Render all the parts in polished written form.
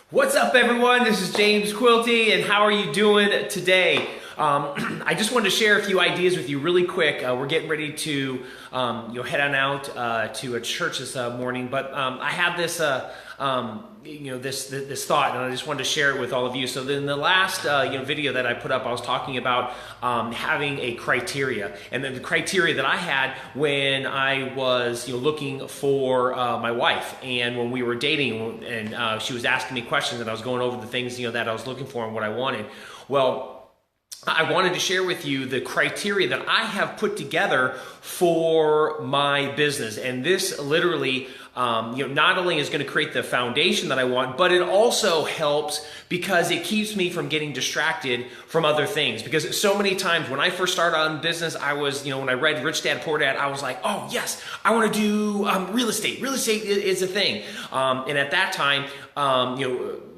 What's up, everyone? This is James Quilty, and how are you doing today? I just wanted to share a few ideas with you really quick. We're getting ready to head on out to a church this morning, but I had this this thought, and I just wanted to share it with all of you. So in the last video that I put up, I was talking about having a criteria, and then the criteria that I had when I was looking for my wife, and when we were dating, and she was asking me questions, and I was going over the things that I was looking for and what I wanted. Well, I wanted to share with you the criteria that I have put together for my business. And this literally, not only is going to create the foundation that I want, but it also helps because it keeps me from getting distracted from other things. Because so many times when I first started on business, I was, when I read Rich Dad Poor Dad, I was like, oh yes, I want to do real estate. Real estate is a thing. And at that time,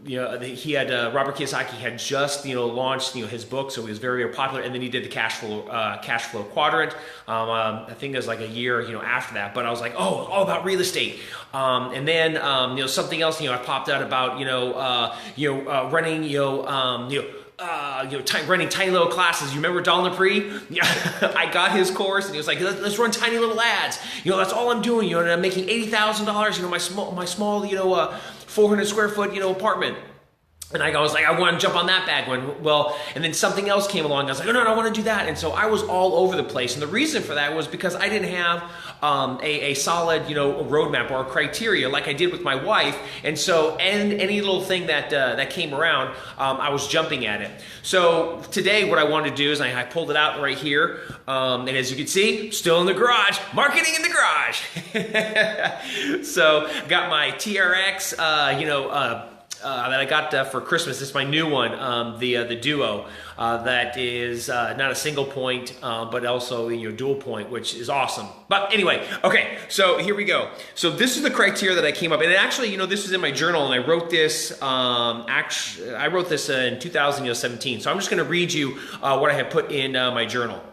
he had Robert Kiyosaki had just launched his book, so he was very, very popular. And then he did the cash flow quadrant. I think it was like a year after that. But I was like, oh, all about real estate. And then something else I popped out about running running tiny little classes. You remember Don Lapre? Yeah, I got his course, and he was like, let's run tiny little ads. That's all I'm doing. And I'm making $80,000. My small 400 square foot apartment. And I was like, I want to jump on that bandwagon. Well, and then something else came along. I was like, oh, no, I want to do that. And so I was all over the place. And the reason for that was because I didn't have a solid, roadmap or a criteria like I did with my wife. And so, any little thing that came around, I was jumping at it. So today, what I wanted to do is I pulled it out right here. And as you can see, still in the garage, marketing in the garage. So got my TRX, that I got for Christmas. This is my new one, the Duo, that is not a single point, but also dual point, which is awesome. But anyway, okay, so here we go. So this is the criteria that I came up, and actually, this is in my journal, and I wrote this. I wrote this in 2017. So I'm just going to read you what I have put in my journal.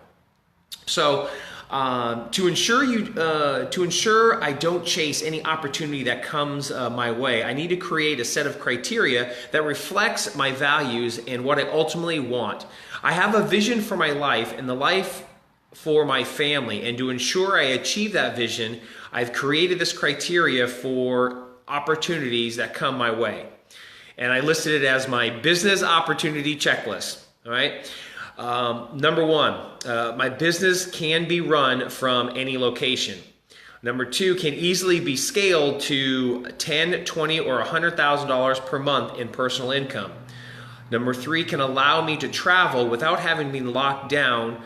So. To ensure I don't chase any opportunity that comes my way, I need to create a set of criteria that reflects my values and what I ultimately want. I have a vision for my life and the life for my family, and to ensure I achieve that vision, I've created this criteria for opportunities that come my way. And I listed it as my business opportunity checklist. All right. Number one, my business can be run from any location. Number two, can easily be scaled to $10, $20, or $100,000 per month in personal income. Number three, can allow me to travel without having been locked down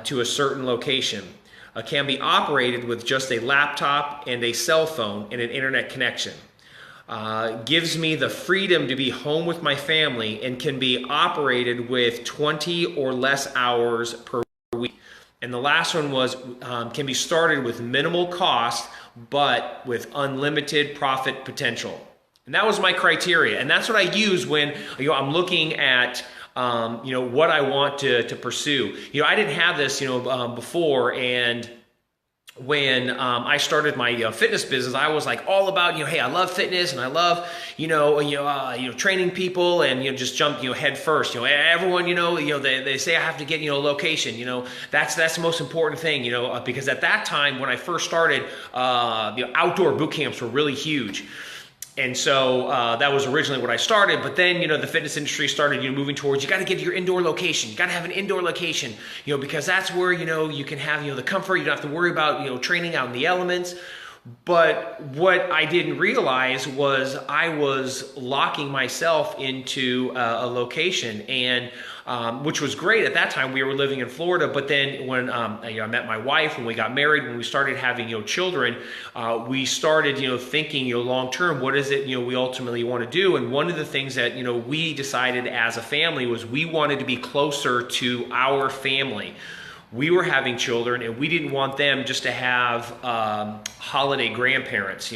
to a certain location. Can be operated with just a laptop and a cell phone and an internet connection. Gives me the freedom to be home with my family and can be operated with 20 or less hours per week. And the last one was can be started with minimal cost but with unlimited profit potential. And that was my criteria, and that's what I use when I'm looking at what I want to pursue. I didn't have this before, and when I started my fitness business, I was like all about hey, I love fitness and I love training people and just jump head first. Everyone they say I have to get location. That's the most important thing. Because at that time when I first started, outdoor boot camps were really huge. And so that was originally what I started, but then the fitness industry started moving towards you got to get your indoor location. You got to have an indoor location, because that's where you can have the comfort. You don't have to worry about training out in the elements. But what I didn't realize was I was locking myself into a location, and which was great at that time. We were living in Florida, but then when I met my wife, when we got married, when we started having children, we started thinking long term, what is it we ultimately want to do? And one of the things that we decided as a family was we wanted to be closer to our family. We were having children, and we didn't want them just to have holiday grandparents.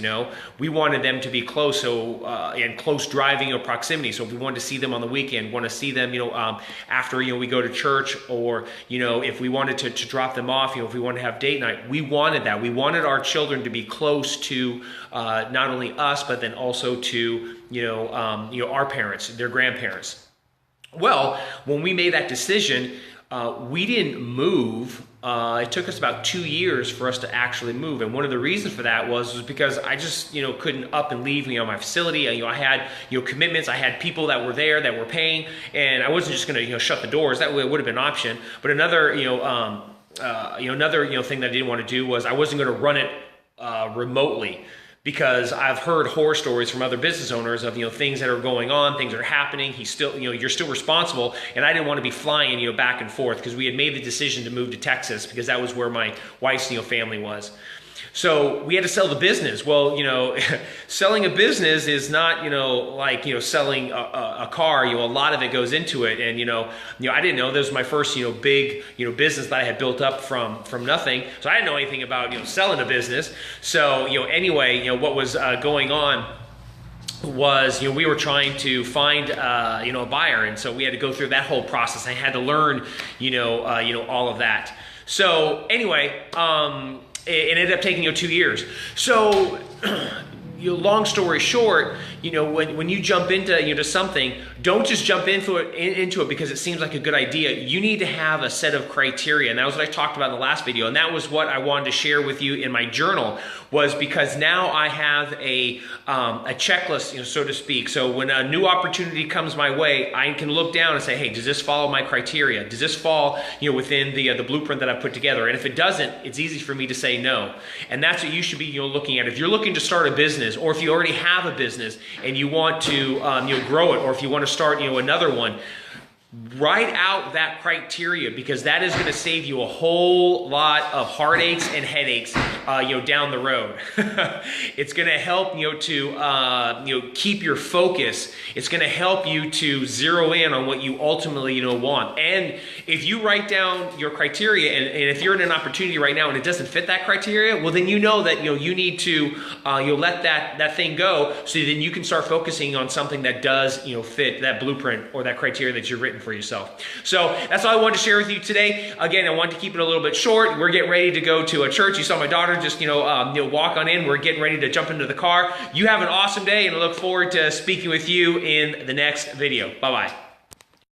We wanted them to be close, and close driving or proximity. So if we wanted to see them on the weekend, want to see them, after we go to church, or if we wanted to drop them off, if we wanted to have date night, we wanted that. We wanted our children to be close to not only us, but then also to our parents, their grandparents. Well, when we made that decision, we didn't move. It took us about 2 years for us to actually move, and one of the reasons for that was because I just couldn't up and leave my facility. I had commitments. I had people that were there that were paying, and I wasn't just going to shut the doors. That would have been an option. But another another thing that I didn't want to do was I wasn't going to run it remotely. Because I've heard horror stories from other business owners of things that are going on, things that are happening. You're still responsible, and I didn't want to be flying back and forth because we had made the decision to move to Texas because that was where my wife's family was. So we had to sell the business. Well, selling a business is not like selling a car. A lot of it goes into it, and I didn't know this was my first big business that I had built up from nothing. So I didn't know anything about selling a business. So anyway, what was going on was we were trying to find a buyer, and so we had to go through that whole process. I had to learn all of that. So anyway, it ended up taking 2 years. So long story short, when you jump into something, don't just jump into it because it seems like a good idea. You need to have a set of criteria, and that was what I talked about in the last video, and that was what I wanted to share with you in my journal, was because now I have a checklist, so to speak. So when a new opportunity comes my way, I can look down and say, hey, does this follow my criteria? Does this fall within the blueprint that I've put together? And if it doesn't, it's easy for me to say no. And that's what you should be looking at. If you're looking to start a business, or if you already have a business and you want to grow it, or if you want to start another one, write out that criteria, because that is going to save you a whole lot of heartaches and headaches down the road. It's going to help to keep your focus. It's going to help you to zero in on what you ultimately want. And if you write down your criteria, and if you're in an opportunity right now and it doesn't fit that criteria, well then that you need to let that thing go, so then you can start focusing on something that does fit that blueprint or that criteria that you've written for yourself. So that's all I wanted to share with you today. Again, I wanted to keep it a little bit short. We're getting ready to go to a church. You saw my daughter just walk on in. We're getting ready to jump into the car. You have an awesome day, and I look forward to speaking with you in the next video. Bye-bye.